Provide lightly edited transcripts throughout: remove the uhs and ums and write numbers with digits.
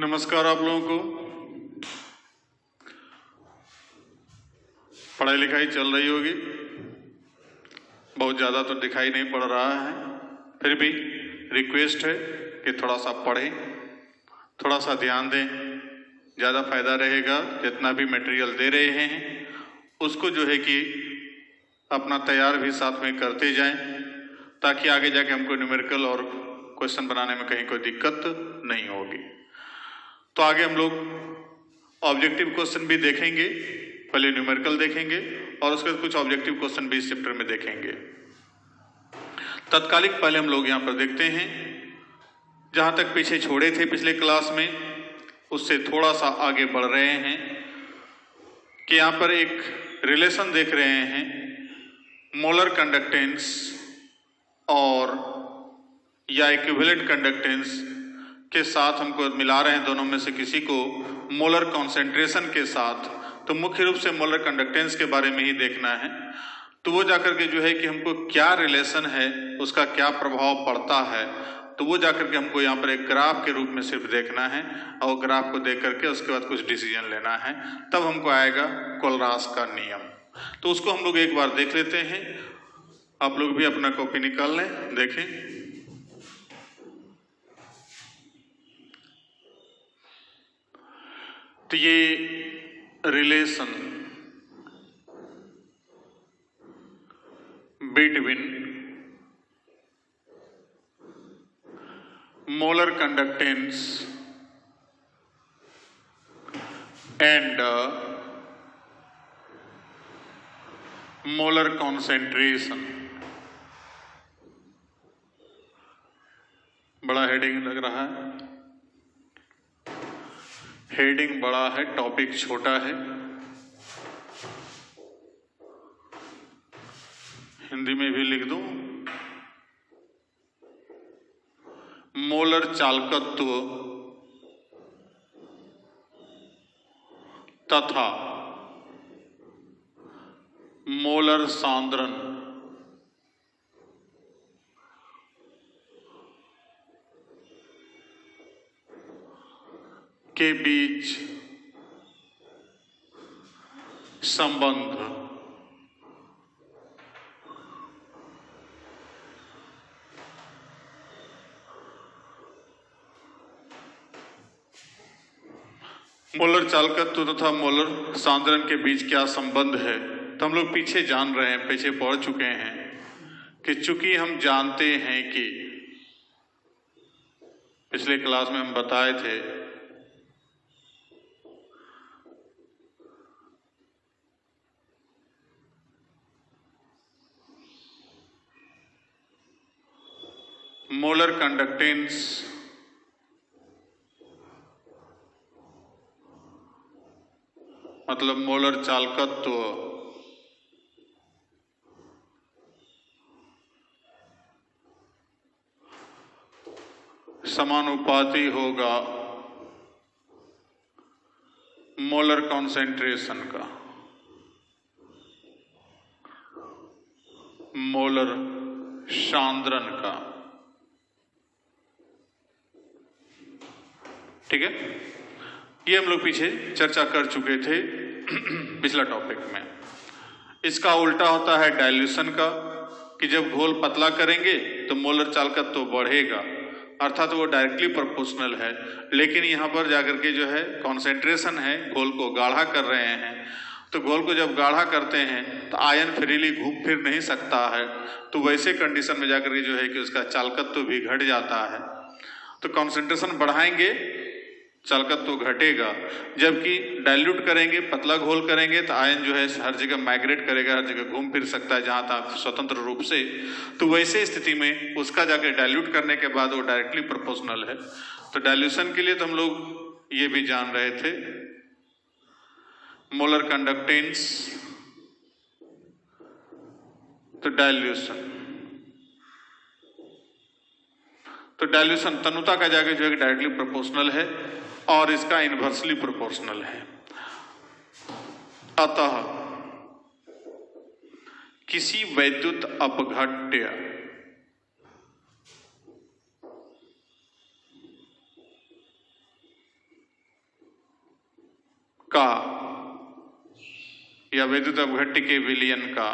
नमस्कार आप लोगों को। पढ़ाई लिखाई चल रही होगी, बहुत ज़्यादा तो दिखाई नहीं पड़ रहा है, फिर भी रिक्वेस्ट है कि थोड़ा सा पढ़ें, थोड़ा सा ध्यान दें, ज़्यादा फायदा रहेगा। जितना भी मटेरियल दे रहे हैं उसको जो है कि अपना तैयार भी साथ में करते जाएं, ताकि आगे जाके हमको न्यूमेरिकल और क्वेश्चन बनाने में कहीं कोई दिक्कत नहीं होगी। तो आगे हम लोग ऑब्जेक्टिव क्वेश्चन भी देखेंगे, पहले न्यूमेरिकल देखेंगे और उसके बाद कुछ ऑब्जेक्टिव क्वेश्चन भी इस चैप्टर में देखेंगे। तत्कालिक पहले हम लोग यहाँ पर देखते हैं, जहाँ तक पीछे छोड़े थे पिछले क्लास में उससे थोड़ा सा आगे बढ़ रहे हैं कि यहाँ पर एक रिलेशन देख रहे हैं मोलर कंडक्टेंस और या इक्विवेलेंट कंडक्टेंस के साथ हमको मिला रहे हैं दोनों में से किसी को मोलर कॉन्सेंट्रेशन के साथ। तो मुख्य रूप से मोलर कंडक्टेंस के बारे में ही देखना है। तो वो जाकर के जो है कि हमको क्या रिलेशन है, उसका क्या प्रभाव पड़ता है, तो वो जाकर के हमको यहाँ पर एक ग्राफ के रूप में सिर्फ देखना है और ग्राफ को देख करके उसके बाद कुछ डिसीजन लेना है, तब हमको आएगा कोलरास का नियम। तो उसको हम लोग एक बार देख लेते हैं। आप लोग भी अपना कॉपी निकाल लें, देखें। तो ये relation between molar conductance and molar concentration, बड़ा हेडिंग लग रहा है, हेडिंग बड़ा है, टॉपिक छोटा है। हिंदी में भी लिख दूं, मोलर चालकत्व तथा मोलर सांद्रण के बीच संबंध मोलर चालकत्व तथा मोलर सांद्रण के बीच क्या संबंध है। तो हम लोग पीछे जान रहे हैं, पीछे पढ़ चुके हैं कि चूंकि हम जानते हैं कि पिछले क्लास में हम बताए थे मोलर कंडक्टेंस मतलब मोलर चालकत्व समानुपाती होगा मोलर कॉन्सेंट्रेशन का, मोलर सांद्रण का। ठीक है, ये हम लोग पीछे चर्चा कर चुके थे पिछला टॉपिक में। इसका उल्टा होता है डाइल्यूशन का, कि जब घोल पतला करेंगे तो मोलर चालकत्व तो बढ़ेगा, अर्थात वो डायरेक्टली प्रोपोर्शनल है। लेकिन यहाँ पर जाकर के जो है कॉन्सेंट्रेशन है, घोल को गाढ़ा कर रहे हैं, तो घोल को जब गाढ़ा करते हैं तो आयन फ्रीली घूम फिर नहीं सकता है, तो वैसे कंडीशन में जाकर के जो है कि उसका चालकत्व भी घट जाता है। तो कॉन्सेंट्रेशन बढ़ाएंगे, चालकत्व तो घटेगा, जबकि डाइल्यूट करेंगे, पतला घोल करेंगे तो आयन जो है हर जगह माइग्रेट करेगा, हर जगह घूम फिर सकता है जहां तक स्वतंत्र रूप से। तो वैसे स्थिति में उसका जाकर डाइल्यूट करने के बाद वो डायरेक्टली प्रोपोर्शनल है। तो डाइल्यूशन के लिए तो हम लोग ये भी जान रहे थे, मोलर कंडक्टेंस तो डाइल्यूशन। तो डाइल्यूशन तनुता का जाके जो है डायरेक्टली प्रोपोर्शनल है और इसका इनवर्सली प्रोपोर्शनल है। अतः किसी वैद्युत अपघट्य या वैद्युत अपघट्य के विलयन का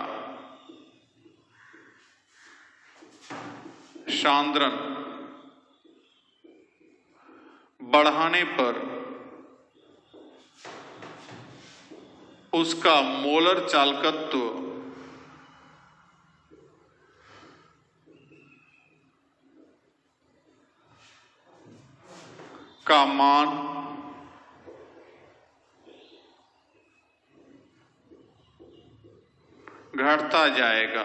सांद्रण बढ़ाने पर उसका मोलर चालकत्व का मान घटता जाएगा,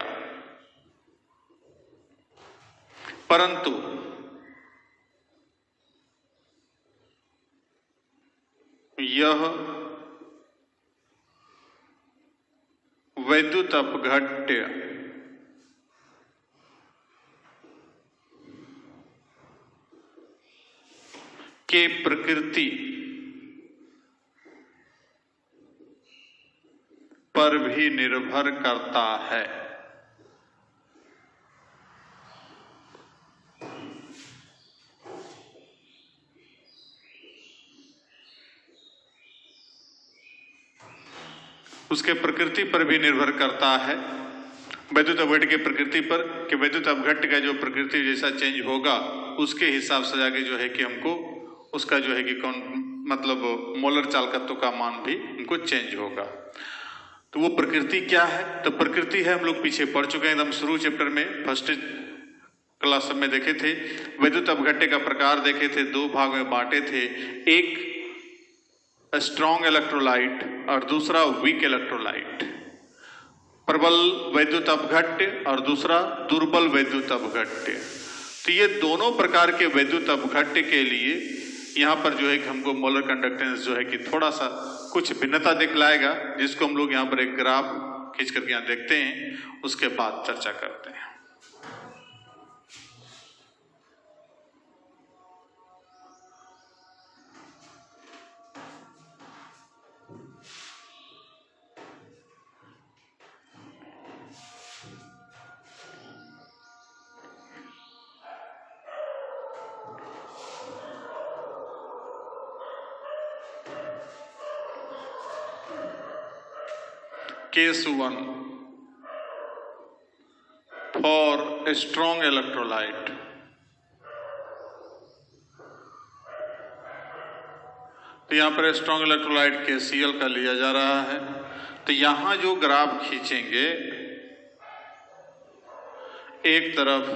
परंतु यह वैद्युत अपघट्य के प्रकृति पर भी निर्भर करता है। उसके प्रकृति पर भी निर्भर करता है, वैद्युत अपघट्य की प्रकृति पर, कि वैद्युत अपघट्य का जो प्रकृति जैसा चेंज होगा उसके हिसाब से आगे जो है कि हमको उसका जो है कि कौन मतलब मोलर चालकत्व का मान भी हमको चेंज होगा। तो वो प्रकृति क्या है? तो प्रकृति है, हम लोग पीछे पढ़ चुके हैं, एकदम शुरू चैप्टर में फर्स्ट क्लास में देखे थे। वैद्युत अपघट्य का प्रकार देखे थे, दो भाग में बांटे थे, एक स्ट्रॉन्ग इलेक्ट्रोलाइट और दूसरा वीक इलेक्ट्रोलाइट। प्रबल वैद्युत अपघट्य और दूसरा दुर्बल वैद्युत अपघट्य। तो ये दोनों प्रकार के वैद्युत अपघट्य के लिए यहाँ पर जो है कि हमको मोलर कंडक्टेंस जो है कि थोड़ा सा कुछ भिन्नता दिखलाएगा, जिसको हम लोग यहाँ पर एक ग्राफ खींच करके यहाँ देखते हैं, उसके बाद चर्चा करते हैं। Case 1 for a strong electrolyte. तो यहाँ पर स्ट्रॉन्ग इलेक्ट्रोलाइट KCl का लिया जा रहा है। तो यहाँ जो ग्राफ खींचेंगे, एक तरफ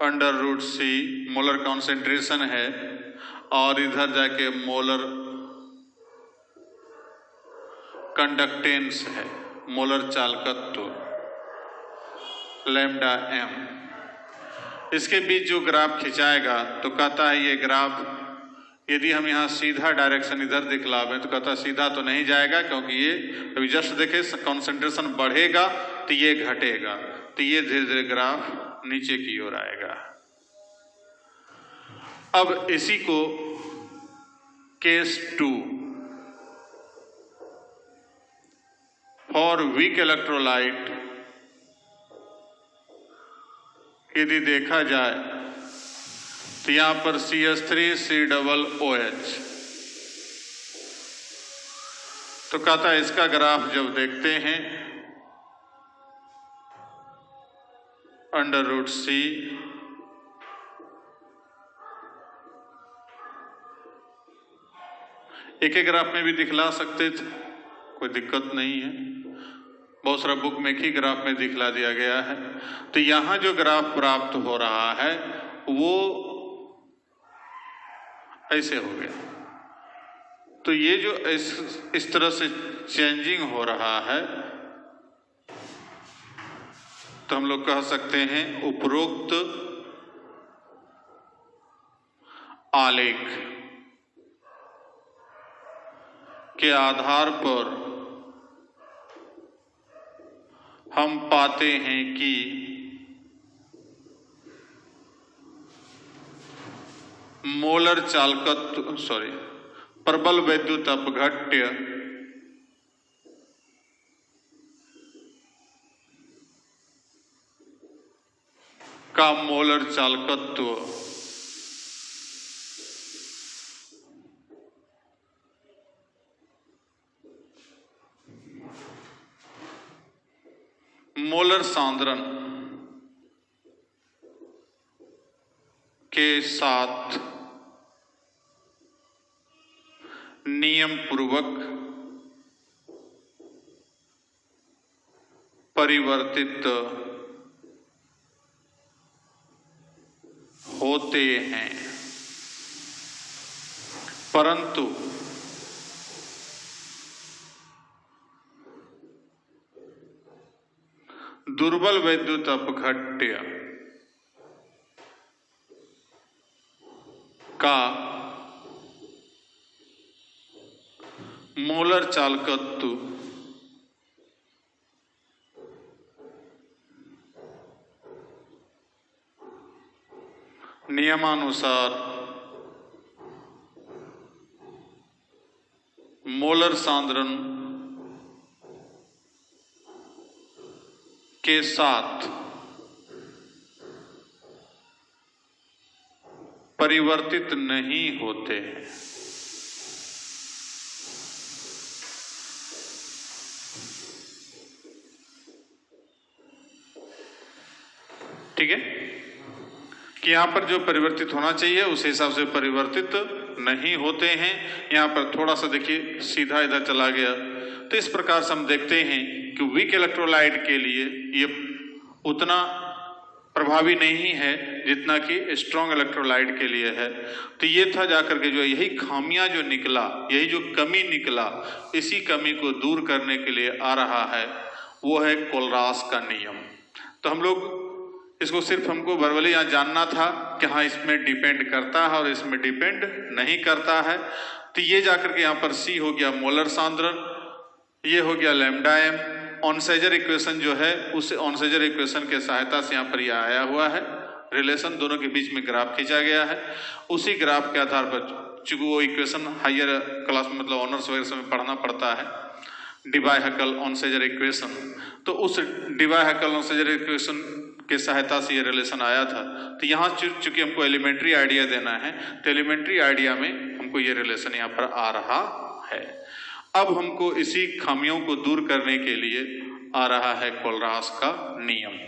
√C मोलर कॉन्सेंट्रेशन है और इधर जाके मोलर कंडक्टेंस है, मोलर चालकत्व लैम्डा m। इसके बीच जो ग्राफ खिंचाएगा तो कहता है ये ग्राफ यदि हम यहाँ सीधा डायरेक्शन इधर दिखलावें तो कहता सीधा तो नहीं जाएगा, क्योंकि ये अभी जस्ट देखे कंसंट्रेशन बढ़ेगा तो ये घटेगा, तो ये धीरे धीरे ग्राफ नीचे की ओर आएगा। अब इसी को केस 2 फॉर वीक इलेक्ट्रोलाइट यदि देखा जाए तो यहां पर CH3COOH, तो कहता है इसका ग्राफ जब देखते हैं √C एक एक ग्राफ में भी दिखला सकते थे, कोई दिक्कत नहीं है, बहुत सारा बुक में ही ग्राफ में दिखला दिया गया है। तो यहां जो ग्राफ प्राप्त हो रहा है वो ऐसे हो गया। तो ये जो इस तरह से चेंजिंग हो रहा है, तो हम लोग कह सकते हैं उपरोक्त आलेख के आधार पर हम पाते हैं कि मोलर चालकत्व प्रबल वैद्युत अपघट्य का मोलर चालकत्व मोलर सांद्रण के साथ नियम पूर्वक परिवर्तित होते हैं, परंतु दुर्बल वैद्युत अपघट्य का मोलर चालकत्व नियमानुसार मोलर सांद्रण के साथ परिवर्तित नहीं होते हैं। ठीक है कि यहां पर जो परिवर्तित होना चाहिए उस हिसाब से परिवर्तित नहीं होते हैं। यहां पर थोड़ा सा देखिए सीधा इधर चला गया, तो इस प्रकार से हम देखते हैं कि वीक इलेक्ट्रोलाइट के लिए ये उतना प्रभावी नहीं है जितना कि स्ट्रॉन्ग इलेक्ट्रोलाइट के लिए है। तो ये था जाकर के जो यही खामियां जो निकला, यही जो कमी निकला, इसी कमी को दूर करने के लिए आ रहा है वो है कोलरास का नियम। तो हम लोग इसको सिर्फ हमको वर्बली यहाँ जानना था कि हाँ इसमें डिपेंड करता है और इसमें डिपेंड नहीं करता है। तो ये जाकर के यहाँ पर सी हो गया मोलर सांद्रण, ये हो गया लैम्डा एम। ऑनसेजर इक्वेशन जो है उस ऑनसेजर इक्वेशन के सहायता से यहाँ पर यह आया हुआ है रिलेशन, दोनों के बीच में ग्राफ खींचा गया है। उसी ग्राफ के आधार पर चूंकि वो इक्वेशन हायर क्लास में मतलब ऑनर्स वगैरह में पढ़ना पड़ता है, डिबाई-हैकल ऑनसेजर इक्वेशन, तो उस डिबाई-हैकल ऑनसेजर इक्वेशन के सहायता से ये रिलेशन आया था। तो यहाँ चूंकि हमको एलिमेंट्री आइडिया देना है, तो एलिमेंट्री आइडिया में हमको ये रिलेशन यहाँ पर आ रहा है। अब हमको इसी खामियों को दूर करने के लिए आ रहा है कोलरास का नियम।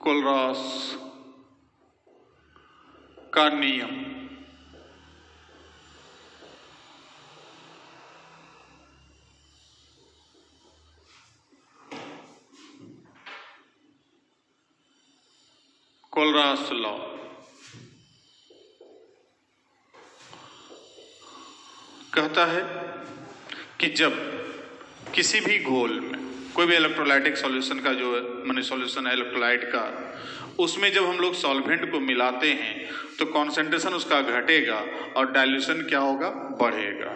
कोलरास का नियम कोलरास लॉ कहता है कि जब किसी भी घोल में कोई भी इलेक्ट्रोलाइटिक सॉल्यूशन का जो माने सॉल्यूशन है इलेक्ट्रोलाइट का, उसमें जब हम लोग सॉल्वेंट को मिलाते हैं तो कॉन्सेंट्रेशन उसका घटेगा और डाइल्यूशन क्या होगा, बढ़ेगा।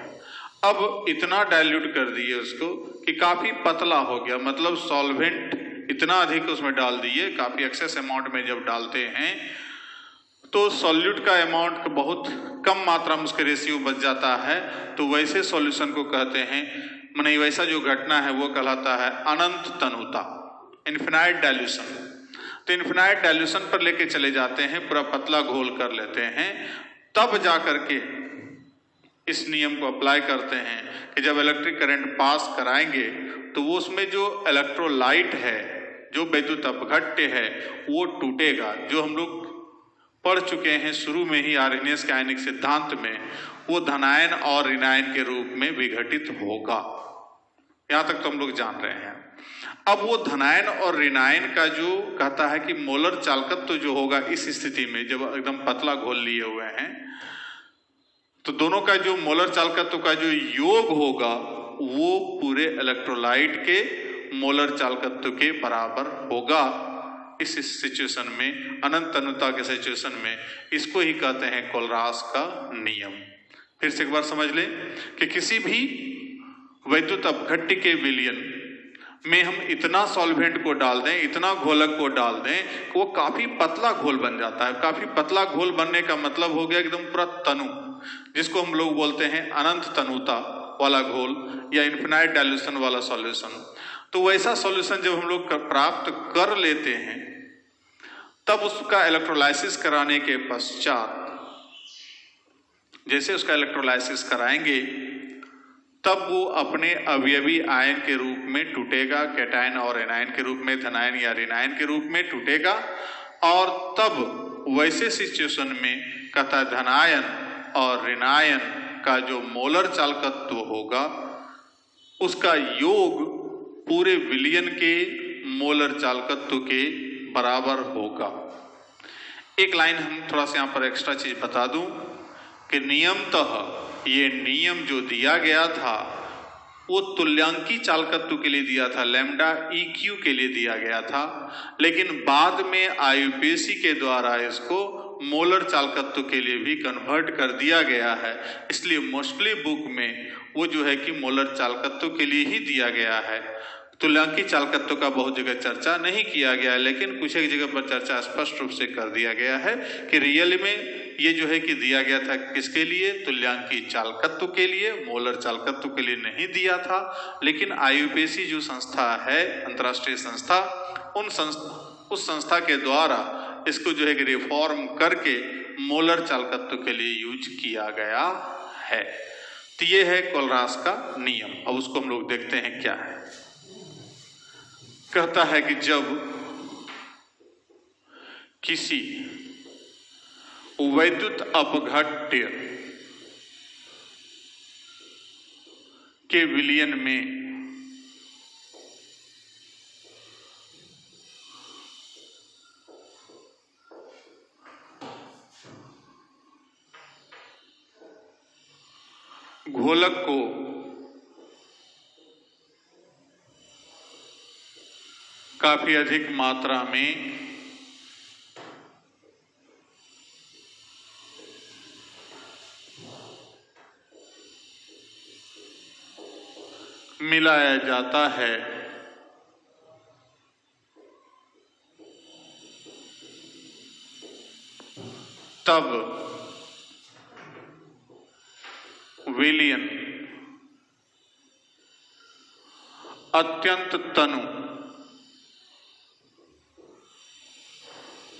अब इतना डाइल्यूट कर दिए उसको कि काफी पतला हो गया, मतलब सॉल्वेंट इतना अधिक उसमें डाल दिए, काफी एक्सेस अमाउंट में जब डालते हैं तो सॉल्यूट का अमाउंट बहुत कम मात्रा में उसके रेशियो बच जाता है। तो वैसे सॉल्यूशन को कहते हैं, माने वैसा जो घटना है वो कहलाता है अनंत तनुता, इन्फिनाइट डाइल्यूशन। तो इन्फिनाइट डाइल्यूशन पर लेके चले जाते हैं, पूरा पतला घोल कर लेते हैं, तब जाकर के इस नियम को अप्लाई करते हैं कि जब इलेक्ट्रिक करंट पास कराएंगे तो वो उसमें जो इलेक्ट्रोलाइट है, जो वैद्युत अपघट्य है, वो टूटेगा। जो हम लोग पढ़ चुके हैं शुरू में ही आर्हेनियस के आयनिक सिद्धांत में, वो धनायन और ऋणायन के रूप में विघटित होगा। यहां तक तो हम लोग जान रहे हैं। अब वो धनायन और ऋणायन का जो कहता है कि मोलर चालकत्व जो होगा इस स्थिति में, जब एकदम पतला घोल लिए हुए हैं, तो दोनों का जो मोलर चालकत्व का जो योग होगा वो पूरे इलेक्ट्रोलाइट के मोलर चालकत्व के बराबर होगा। इस सिचुएशन में, अनंत तनुता के सिचुएशन में, इसको ही कहते हैं कोलरास का नियम। फिर से एक बार समझ लें कि किसी भी वैद्युत अपघट्य के विलयन में हम इतना सॉल्वेंट को डाल दें, इतना घोलक को डाल दें कि वो काफी पतला घोल बन जाता है। काफी पतला घोल बनने का मतलब हो गया एकदम पूरा तनु, जिसको हम लोग बोलते हैं अनंत तनुता वाला घोल या इन्फिनाइट डाइल्यूशन वाला सॉल्यूशन। तो वैसा सॉल्यूशन जब हम लोग प्राप्त कर लेते हैं, तब उसका इलेक्ट्रोलाइसिस कराने के पश्चात, जैसे उसका इलेक्ट्रोलाइसिस कराएंगे, तब वो अपने अवयवी आयन के रूप में टूटेगा, कैटायन और एनायन के रूप में, धनायन या ऋणायन के रूप में टूटेगा। और तब वैसे सिचुएशन में कथा धनायन और ऋणायन का जो मोलर चालकत्व होगा, उसका योग पूरे विलयन के मोलर चालकत्व के बराबर होगा। एक लाइन हम थोड़ा सा यहाँ पर एक्स्ट्रा चीज बता दूं कि नियमतः ये नियम जो दिया गया था वो तुल्यांकी चालकत्व के लिए दिया था, लैम्डा EQ के लिए दिया गया था, लेकिन बाद में आईयूपीएसी के द्वारा इसको मोलर चालकत्व के लिए भी कन्वर्ट कर दिया गया है। इसलिए मोस्टली बुक में वो जो है कि मोलर चालकत्व के लिए ही दिया गया है। तुल्यांकी चालकत्व का बहुत जगह चर्चा नहीं किया गया है, लेकिन कुछ एक जगह पर चर्चा स्पष्ट रूप से कर दिया गया है कि रियल में ये जो है कि दिया गया था किसके लिए, तुल्यांकी चालकत्व के लिए, मोलर चालकत्व के लिए नहीं दिया था। लेकिन आईयूपीएसी जो संस्था है, अंतर्राष्ट्रीय संस्था, उस संस्था के द्वारा इसको जो है कि रिफॉर्म करके मोलर चालकत्व के लिए यूज किया गया है। तो ये है कोलरास का नियम। अब उसको हम लोग देखते हैं क्या है। कहता है कि जब किसी वैद्युत अपघट्य के विलयन में घोलक को काफी अधिक मात्रा में मिलाया जाता है, तब विलयन अत्यंत तनु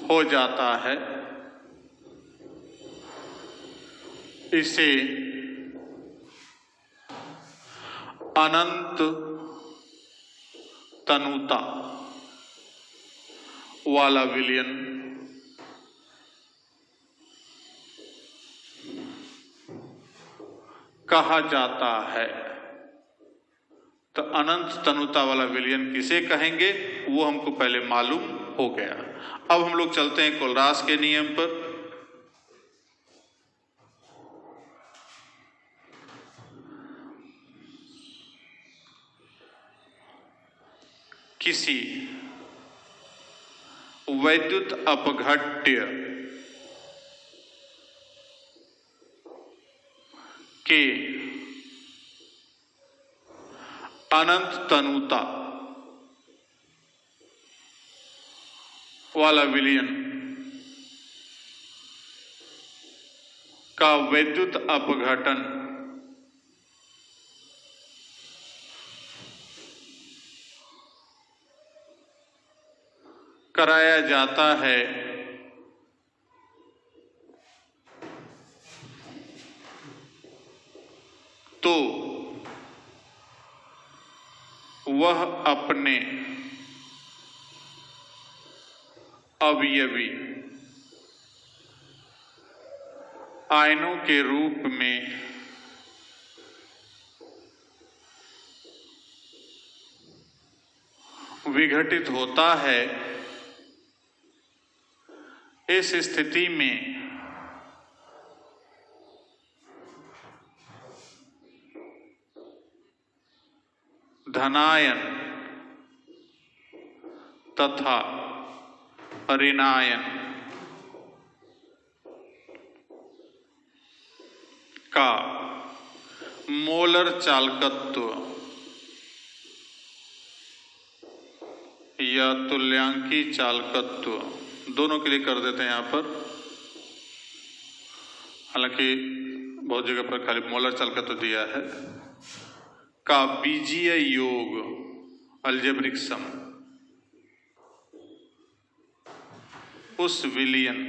हो जाता है। इसे अनंत तनुता वाला विलयन कहा जाता है। तो अनंत तनुता वाला विलयन किसे कहेंगे वो हमको पहले मालूम हो गया। अब हम लोग चलते हैं कोलरास के नियम पर। किसी वैद्युत अपघट्य के अनंत तनुता वाला विलयन का वैद्युत अपघटन कराया जाता है, तो वह अपने अवयवी आयनों के रूप में विघटित होता है। इस स्थिति में धनायन तथा ऋणायन का मोलर चालकत्व या तुल्यांकी चालकत्व, दोनों के लिए कर देते हैं यहाँ पर। हालांकि बहुत जगह पर खाली मोलर चालकत्व दिया है। का बीजीय योग, अलजेब्रिक सम, उस विलयन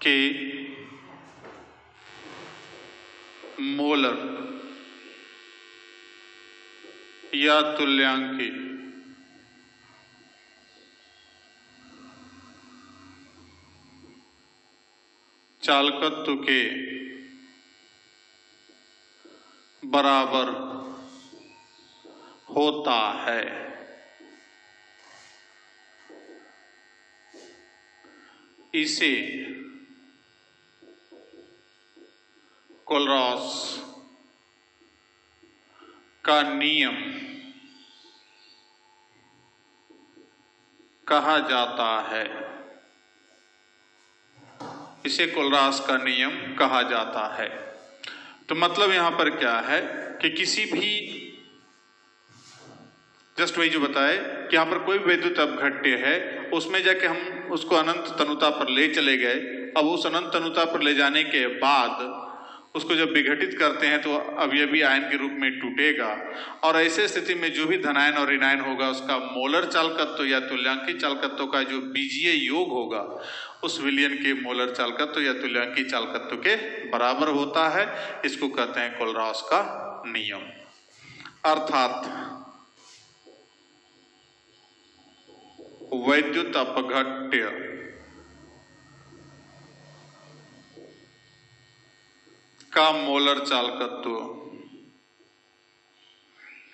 के मोलर या तुल्यांकी चालकत्व के बराबर होता है। इसे कोलरॉस का नियम कहा जाता है। इसे कोलरॉस का नियम कहा जाता है। तो मतलब यहां पर क्या है कि किसी भी, जस्ट वही जो बताए कि यहां पर कोई वैद्युत अपघट्य है, उसमें जाके हम उसको अनंत तनुता पर ले चले गए। अब उस अनंत तनुता पर ले जाने के बाद उसको जब विघटित करते हैं तो अवयवी आयन के रूप में टूटेगा, और ऐसे स्थिति में जो भी धनायन और ऋणायन होगा उसका मोलर चालकत्व या तुल्यांकी चालकत्व का जो बीजीय योग होगा उस विलयन के मोलर चालकत्व या तुल्यांकी चालकत्व के बराबर होता है। इसको कहते हैं कोलरॉस का नियम। अर्थात वैद्युत अपघट्य का मोलर चालकत्व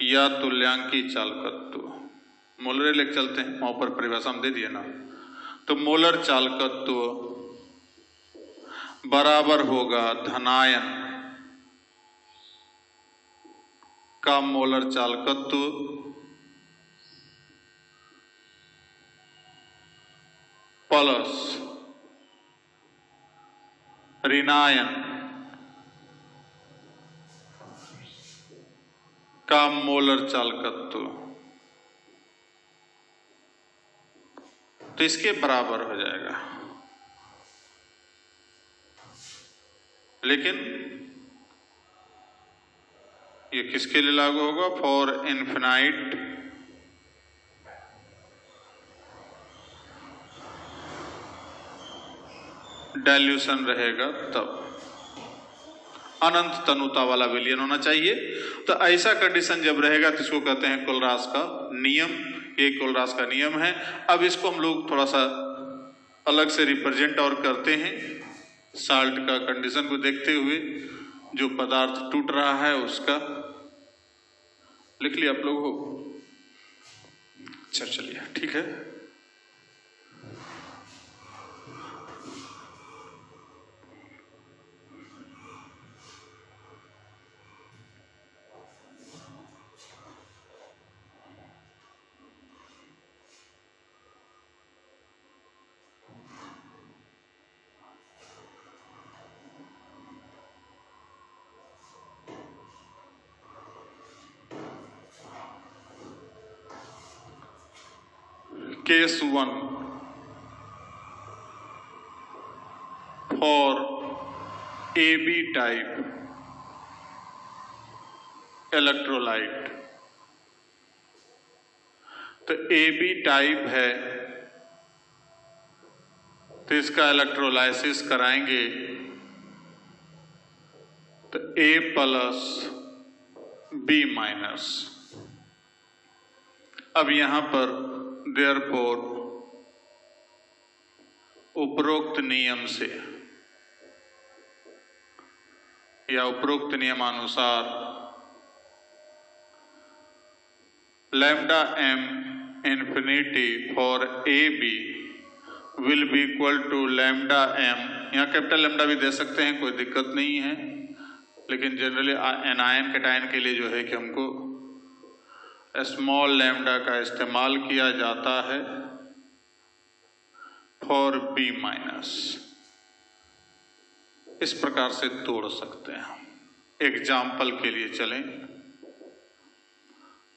या तुल्यांकी चालकत्व, मोलर लेके चलते हैं, वहां पर परिभाषा हम दे दिए ना, तो मोलर चालकत्व बराबर होगा धनायन का मोलर चालकत्व प्लस ऋणायन का मोलर चालकत्व। तो इसके बराबर हो जाएगा। लेकिन ये किसके लिए लागू होगा? फॉर इनफिनाइट डाइल्यूशन रहेगा तब। अनंत तनुता वाला विलयन होना चाहिए। तो ऐसा कंडीशन जब रहेगा तो इसको कहते हैं कोलरॉस का नियम। ये कोलरॉस का नियम है। अब इसको हम लोग थोड़ा सा अलग से रिप्रेजेंट और करते हैं। साल्ट का कंडीशन को देखते हुए जो पदार्थ टूट रहा है उसका लिख लिया आप लोग हो? अच्छा चलिए ठीक है। Case 1 for AB type electrolyte। तो AB टाइप है तो इसका इलेक्ट्रोलाइसिस कराएंगे तो A प्लस B माइनस। अब यहां पर देयरफॉर उपरोक्त नियम से या उपरोक्त नियमानुसार lambda m infinity for AB will be equal to lambda m। यहाँ कैपिटल लैम्डा भी दे सकते हैं, कोई दिक्कत नहीं है, लेकिन जनरली एनायन कैटायन के लिए जो है कि हमको स्मॉल लैम्डा का इस्तेमाल किया जाता है फॉर B माइनस। इस प्रकार से तोड़ सकते हैं। एग्जाम्पल के लिए चलें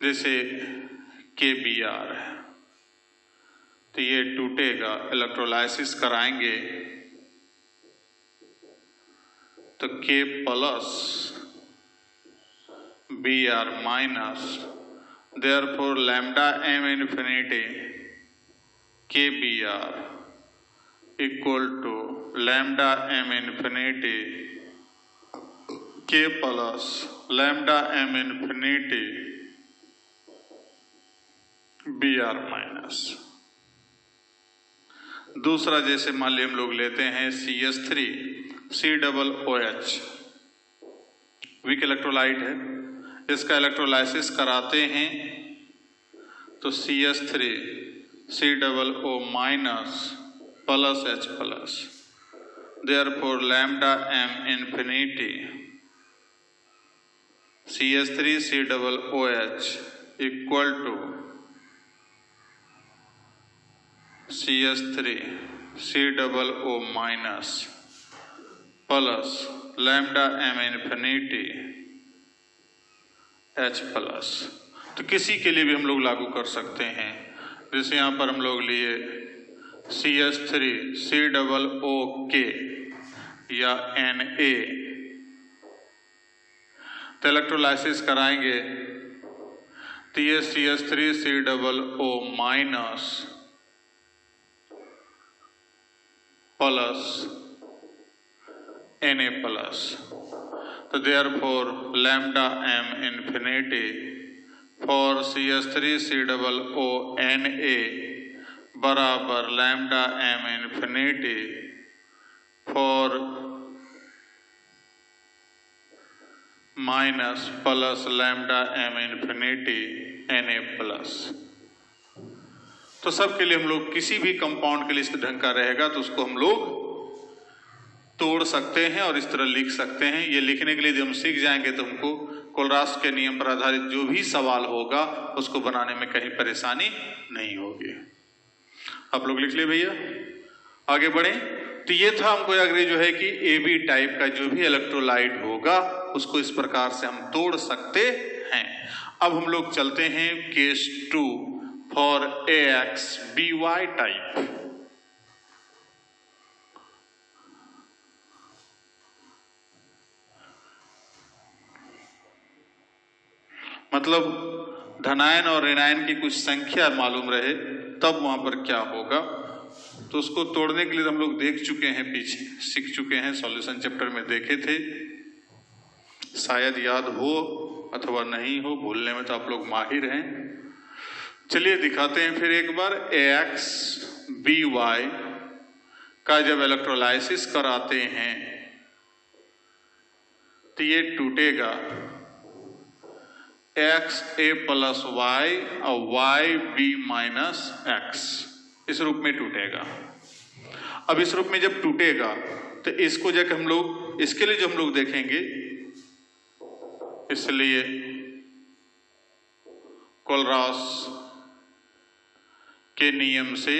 जैसे KBr है, तो ये टूटेगा, इलेक्ट्रोलाइसिस कराएंगे तो K plus Br minus, therefore lambda m infinity KBr equal to lambda m infinity K plus lambda m infinity Br minus. दूसरा जैसे मान लीजिए हम लोग लेते हैं CH3COOH, वीक इलेक्ट्रोलाइट है, इसका इलेक्ट्रोलाइसिस कराते हैं तो CH3COO minus plus H plus, therefore lambda m infinity CH3COOH equal to CH3COO minus plus lambda m infinity H plus. तो किसी के लिए भी हम लोग लागू कर सकते हैं, जैसे यहाँ पर हम लोग लिए CH3COOK या Na, तो इलेक्ट्रोलाइसिस कराएंगे तो ये CH3COO minus plus Na plus, तो therefore lambda m infinity for CH3COO Na बराबर lambda m infinity for minus plus lambda m infinity Na plus. तो सबके लिए हम लोग किसी भी कंपाउंड के लिए इस ढंग का रहेगा तो उसको हम लोग तोड़ सकते हैं और इस तरह लिख सकते हैं। ये लिखने के लिए जब हम सीख जाएंगे तो हमको कोलरास के नियम पर आधारित जो भी सवाल होगा उसको बनाने में कहीं परेशानी नहीं होगी। आप लोग लिख लिए भैया, आगे बढ़े। तो ये था हमको अगर जो है कि AB टाइप का जो भी इलेक्ट्रोलाइट होगा उसको इस प्रकार से हम तोड़ सकते हैं। अब हम लोग चलते हैं केस 2 फॉर AXBY टाइप। मतलब धनायन और ऋणायन की कुछ संख्या मालूम रहे तब वहां पर क्या होगा, तो उसको तोड़ने के लिए हम लोग देख चुके हैं, पीछे सीख चुके हैं, सॉल्यूशन चैप्टर में देखे थे, शायद याद हो अथवा नहीं हो, भूलने में तो आप लोग माहिर हैं। चलिए दिखाते हैं फिर एक बार। AXBY का जब इलेक्ट्रोलाइसिस कराते हैं तो ये टूटेगा XA प्लस Y और YB माइनस X, इस रूप में टूटेगा। अब इस रूप में जब टूटेगा तो इसको जाकर हम लोग, इसके लिए जो हम लोग देखेंगे, इसलिए कोलरास के नियम से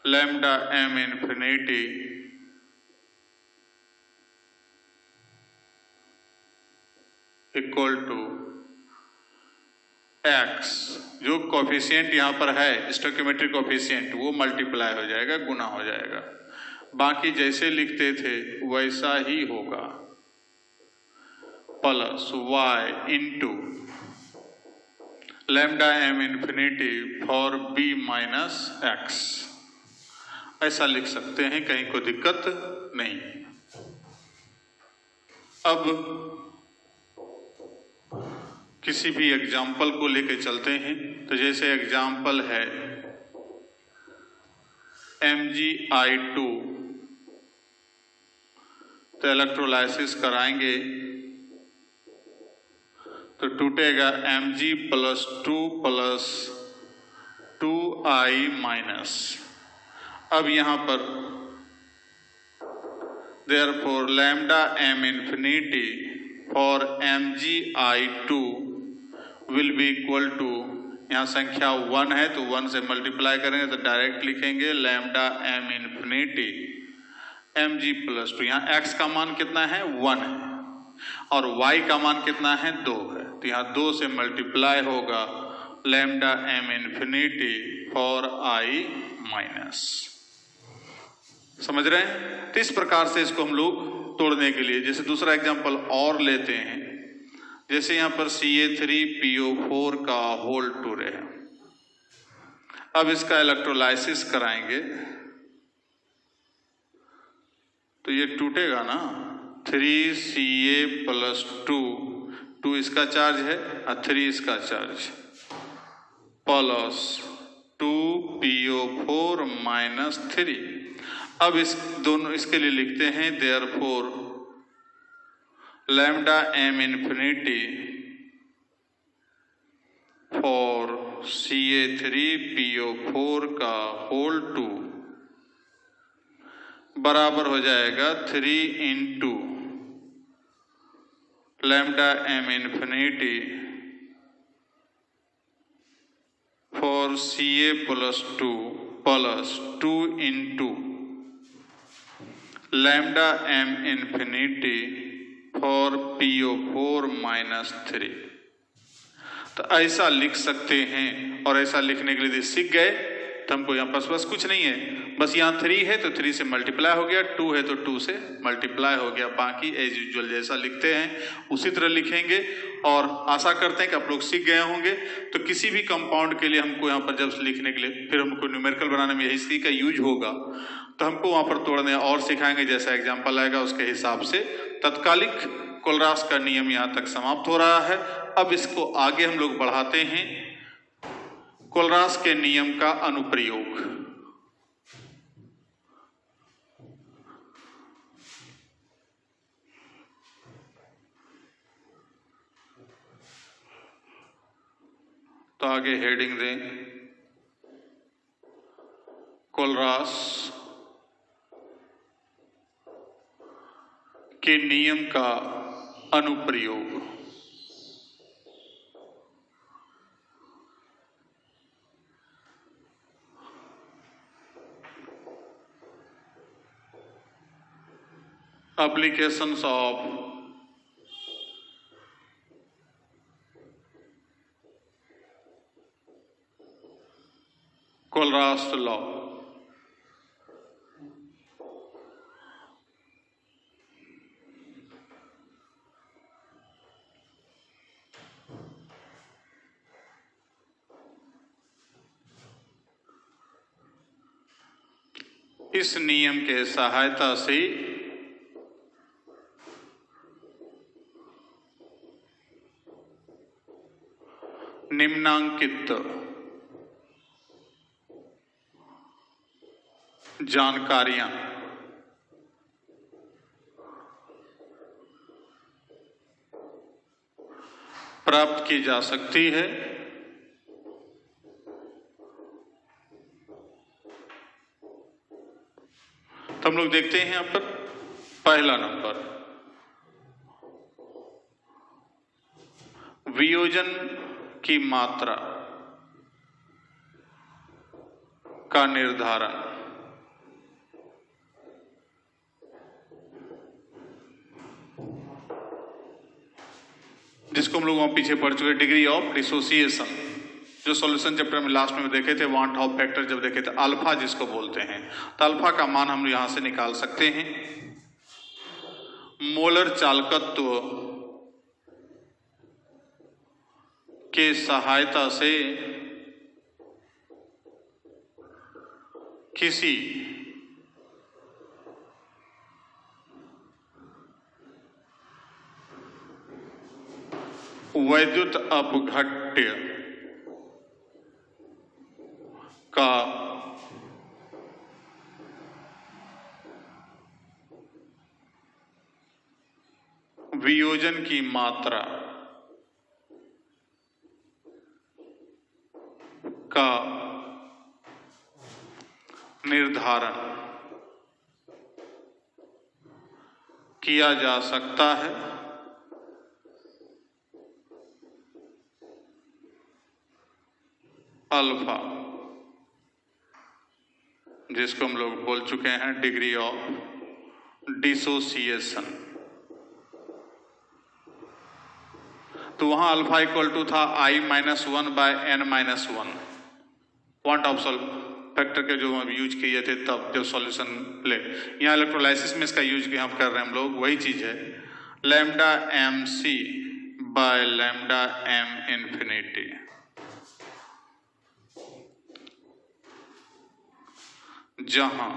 lambda m infinity equal to X, जो कोफिशिएंट यहां पर है स्टोइकियोमेट्रिक कोफिशिएंट, वो मल्टीप्लाई हो जाएगा, गुना हो जाएगा। बाकी जैसे लिखते थे वैसा ही होगा, plus Y into lambda m infinity for B minus X, ऐसा लिख सकते हैं, कहीं कोई दिक्कत नहीं। अब किसी भी एग्जाम्पल को लेके चलते हैं, तो जैसे एग्जाम्पल है MgI2, तो इलेक्ट्रोलाइसिस कराएंगे तो टूटेगा Mg plus 2 plus 2I minus. अब यहां पर therefore lambda m infinity for MgI2 will be equal to, यहाँ संख्या 1 है तो 1 से मल्टीप्लाई करेंगे तो डायरेक्ट लिखेंगे lambda m infinity Mg plus 2, यहाँ x का मान कितना है 1 है, और y का मान कितना है 2 है, तो यहाँ 2 से मल्टीप्लाई होगा lambda m infinity for i minus. समझ रहे हैं? तो इस प्रकार से इसको हम लोग तोड़ने के लिए, जैसे दूसरा एग्जांपल और लेते हैं, जैसे यहाँ पर CA3PO4 का होल 2 है। अब इसका इलेक्ट्रोलाइसिस कराएंगे तो ये टूटेगा ना, 3Ca+2 इसका चार्ज है और 3 इसका चार्ज, प्लस 2PO4 - 3। अब इस दोनों इसके लिए लिखते हैं therefore lambda m infinity for CA3PO4 का होल 2 बराबर हो जाएगा 3 into lambda m infinity for Ca+2 plus 2 into lambda m infinity for PO4 - 3। तो ऐसा लिख सकते हैं, और ऐसा लिखने के लिए सीख गए तो हमको यहाँ पास बस कुछ नहीं है, बस यहाँ 3 है तो 3 से मल्टीप्लाई हो गया, 2 है तो 2 से मल्टीप्लाई हो गया, बाकी एज यूजुअल जैसा लिखते हैं उसी तरह लिखेंगे। और आशा करते हैं कि आप लोग सीख गए होंगे। तो किसी भी कंपाउंड के लिए हमको यहाँ पर जब लिखने के लिए फिर हमको न्यूमेरिकल बनाने में इसी का यूज होगा, तो हमको वहाँ पर तोड़ने और सिखाएंगे, जैसा एग्जाम्पल आएगा उसके हिसाब से। तत्कालिक कोलरास का नियम यहाँ तक समाप्त हो रहा है। अब इसको आगे हम लोग बढ़ाते हैं, कोलरास के नियम का अनुप्रयोग। तो आगे हेडिंग दें, कोलरास के नियम का अनुप्रयोग। Applications of Kohlrausch law. इस नियम के सहायता से निम्नांकित जानकारियां प्राप्त की जा सकती है। तो हम लोग देखते हैं यहाँ पर पहला नंबर, वियोजन की मात्रा का निर्धारण। जिसको हम लोग वहां पीछे पढ़ चुके, डिग्री ऑफ डिसोसिएशन, जो सॉल्यूशन चैप्टर में लास्ट में देखे थे, वांट हाउ फैक्टर जब देखे थे, अल्फा जिसको बोलते हैं। तो अल्फा का मान हम यहां से निकाल सकते हैं। मोलर चालकत्व के सहायता से किसी वैद्युत अपघट्य का वियोजन की मात्रा का निर्धारण किया जा सकता है अल्फा, जिसको हम लोग बोल चुके हैं डिग्री ऑफ डिसोसिएशन। तो वहां अल्फा इक्वल टू था I-1/n-1 पॉइंट ऑफ फैक्टर के जो हम यूज किए थे तब जब सॉल्यूशन ले। यहाँ इलेक्ट्रोलाइसिस में इसका यूज हम कर रहे हैं हम लोग, वही चीज है लैम्डा MC/लैम्डा m इंफिनिटी। जहां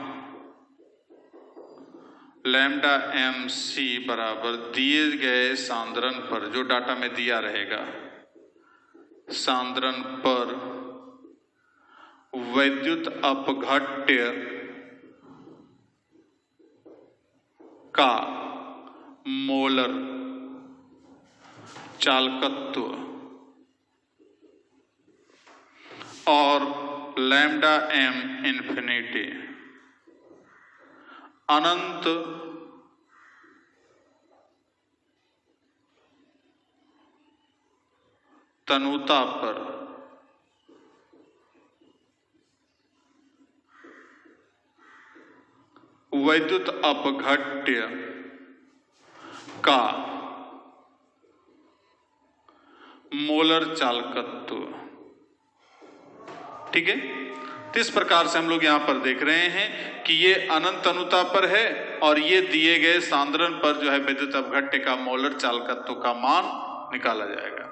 लैम्डा MC बराबर दिए गए सांद्रण पर, जो डाटा में दिया रहेगा, सांद्रण पर वैद्युत अपघट्य का मोलर चालकत्व और लैम्डा m इंफिनिटी अनंत तनुता पर वैद्युत अपघट्य का मोलर चालकत्व। ठीक है, तो इस प्रकार से हम लोग यहां पर देख रहे हैं कि ये अनंत तनुता पर है और ये दिए गए सांद्रण पर जो है वैद्युत अपघट्य का मोलर चालकत्व का मान निकाला जाएगा।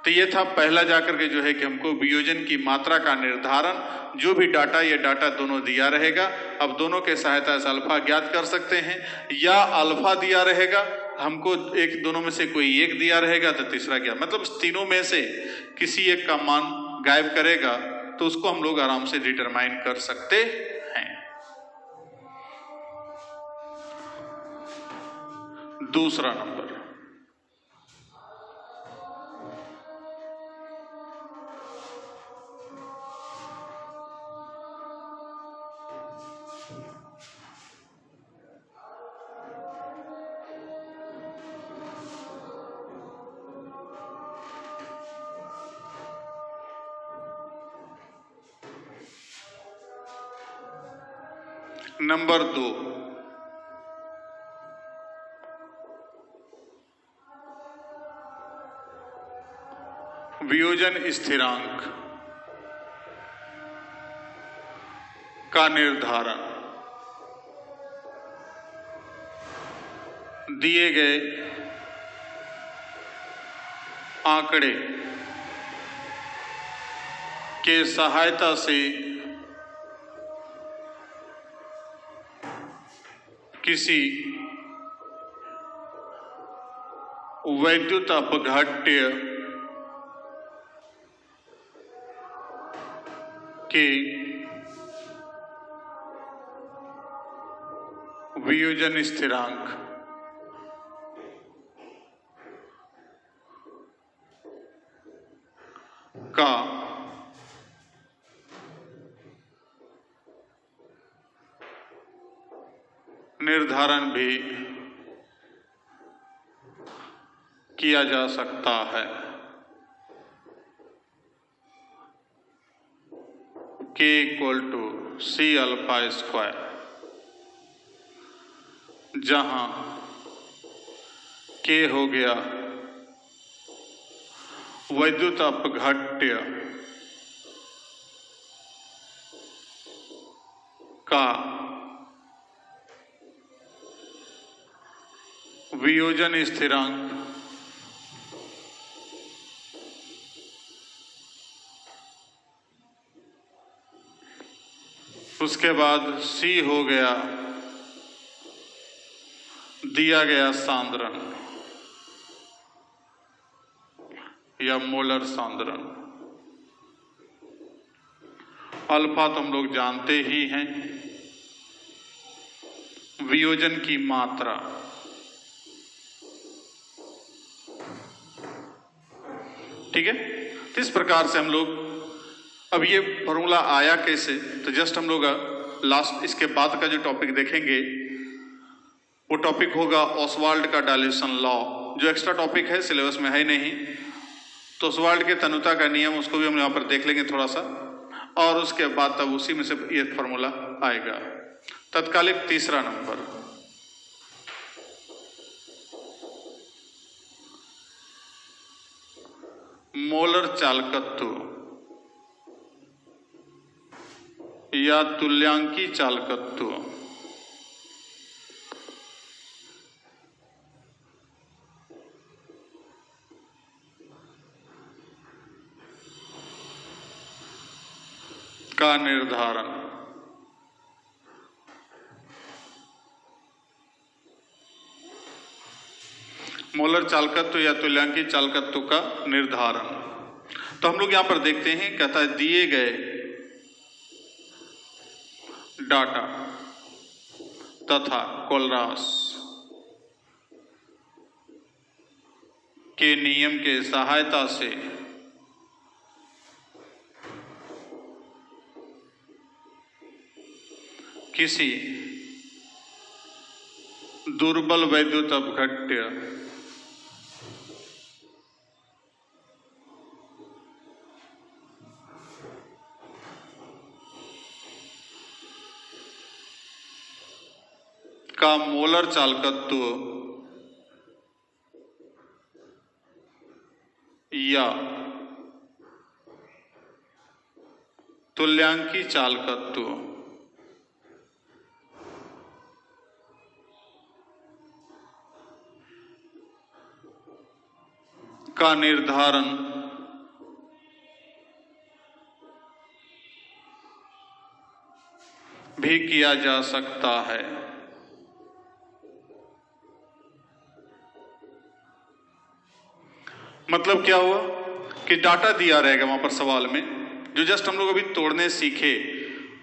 तो ये था पहला जाकर के जो है कि हमको वियोजन की मात्रा का निर्धारण, जो भी डाटा, ये डाटा दोनों दिया रहेगा। अब दोनों के सहायता से अल्फा ज्ञात कर सकते हैं, या अल्फा दिया रहेगा हमको, एक दोनों में से कोई एक दिया रहेगा तो तीसरा ज्ञात, मतलब तीनों में से किसी एक का मान गायब करेगा तो उसको हम लोग आराम से डिटरमाइन कर सकते हैं। दूसरा नंबर, नंबर 2, वियोजन स्थिरांक का निर्धारण दिए गए आंकड़े के सहायता से किसी वैद्युत अपघट्य के वियोजन स्थिरांक का निर्धारण भी किया जा सकता है। K = C∝², जहां K हो गया वैद्युत अपघट्य का वियोजन स्थिरांक, उसके बाद C हो गया दिया गया सांद्रण या मोलर सांद्रण। अल्फा तो हम लोग जानते ही हैं, वियोजन की मात्रा, ठीक है। तो इस प्रकार से हम लोग, अब ये फॉर्मूला आया कैसे, तो जस्ट हम लोग लास्ट इसके बाद का जो टॉपिक देखेंगे वो टॉपिक होगा ओसवाल्ड का डायल्यूशन लॉ, जो एक्स्ट्रा टॉपिक है, सिलेबस में है नहीं। तो ओसवाल्ड के तनुता का नियम, उसको भी हम यहाँ पर देख लेंगे थोड़ा सा, और उसके बाद तब उसी में से ये फॉर्मूला आएगा। तत्कालिक तीसरा नंबर, मोलर चालकत्व या तुल्यांकी चालकत्व का निर्धारण। मोलर चालकत्व या तुल्यांकी चालकत्व का निर्धारण। तो हम लोग यहां पर देखते हैं, कहता है दिए गए डाटा तथा कोलरास के नियम के सहायता से किसी दुर्बल वैद्युत अपघट्य का मोलर चालकत्व या तुल्यांकी चालकत्व का निर्धारण भी किया जा सकता है। मतलब क्या हुआ कि डाटा दिया रहेगा वहां पर सवाल में, जो जस्ट हम लोग अभी तोड़ने सीखे,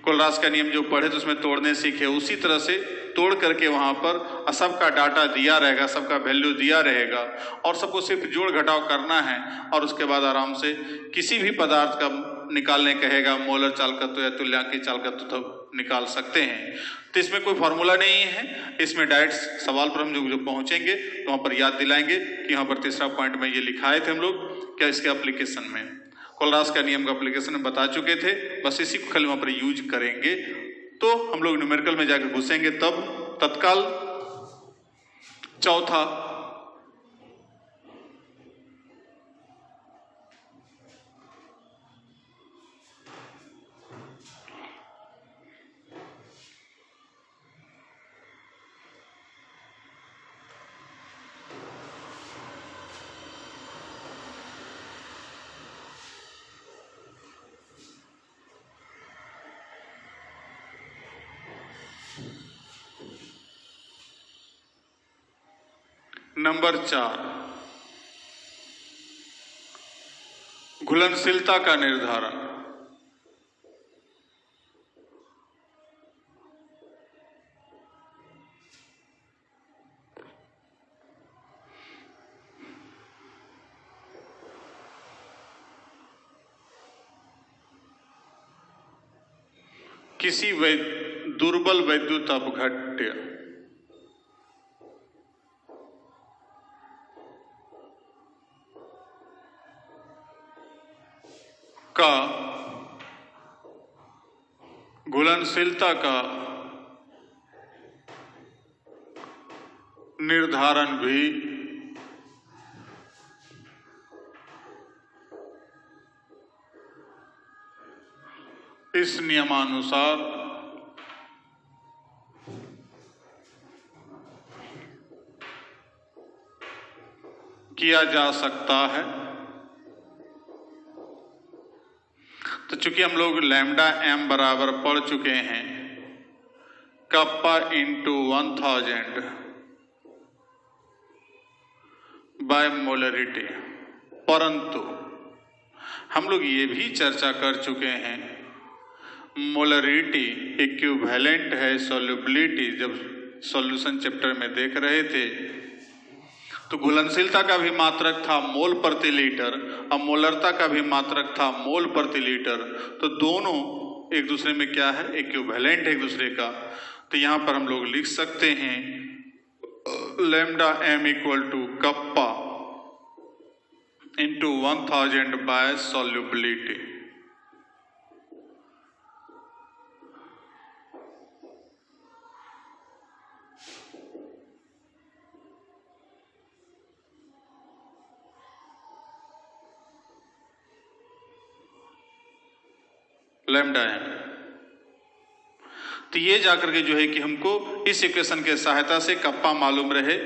कोलरास का नियम जो पढ़े तो उसमें तोड़ने सीखे, उसी तरह से तोड़ करके वहां पर सबका डाटा दिया रहेगा, सबका वैल्यू दिया रहेगा और सबको सिर्फ जोड़ घटाव करना है और उसके बाद आराम से किसी भी पदार्थ का निकालने कहेगा, मोलर चालकत्व या तुल्यांकी चालकत्व तो निकाल सकते हैं। तो इसमें कोई फॉर्मूला नहीं है, इसमें डायरेक्ट सवाल पर हम जो पहुंचेंगे तो वहां पर याद दिलाएंगे कि यहाँ पर तीसरा पॉइंट में ये लिखाए थे हम लोग, क्या इसके एप्लीकेशन में कोलरास का नियम का एप्लीकेशन में बता चुके थे, बस इसी को खाली वहां पर यूज करेंगे। तो हम लोग न्यूमेरिकल में जाकर घुसेंगे तब तत्काल। चौथा, नंबर 4, घुलनशीलता का निर्धारण। किसी दुर्बल वैद्युत अपघट्य का घुलनशीलता का निर्धारण भी इस नियमानुसार किया जा सकता है। तो चूंकि हम लोग लैम्डा एम बराबर पढ़ चुके हैं कप्पा इंटू 1000 बाय मोलरिटी, परंतु हम लोग ये भी चर्चा कर चुके हैं मोलरिटी इक्विवेलेंट है सॉल्युबिलिटी, जब सॉल्यूशन चैप्टर में देख रहे थे तो घुलनशीलता का भी मात्रक था मोल प्रति लीटर और मोलरता का भी मात्रक था मोल प्रति लीटर। तो दोनों एक दूसरे में क्या है, इक्विवेलेंट एक दूसरे का। तो यहां पर हम लोग लिख सकते हैं lambda m equal to kappa into 1000 by solubility. Lambda m. तो ये जाकर के जो है कि हमको इस इक्वेशन के सहायता से कप्पा मालूम रहे,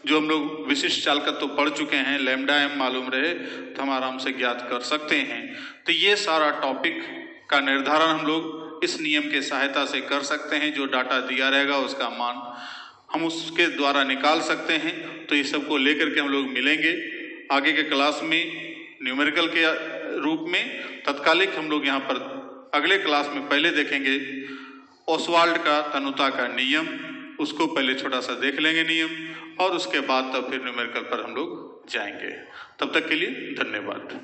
जो हम लोग विशिष्ट चालकत्व तो पढ़ चुके हैं, लैम्डा एम मालूम रहे तो हम आराम से ज्ञात कर सकते हैं। तो ये सारा टॉपिक का निर्धारण हम लोग इस नियम के सहायता से कर सकते हैं। जो डाटा दिया रहेगा उसका मान हम उसके द्वारा निकाल सकते हैं। तो ये सबको लेकर के हम लोग मिलेंगे आगे के क्लास में न्यूमेरिकल के रूप में। तत्कालिक हम लोग यहाँ पर अगले क्लास में पहले देखेंगे ओसवाल्ड का तनुता का नियम, उसको पहले छोटा सा देख लेंगे नियम, और उसके बाद तब फिर न्यूमेरिकल पर हम लोग जाएंगे। तब तक के लिए धन्यवाद।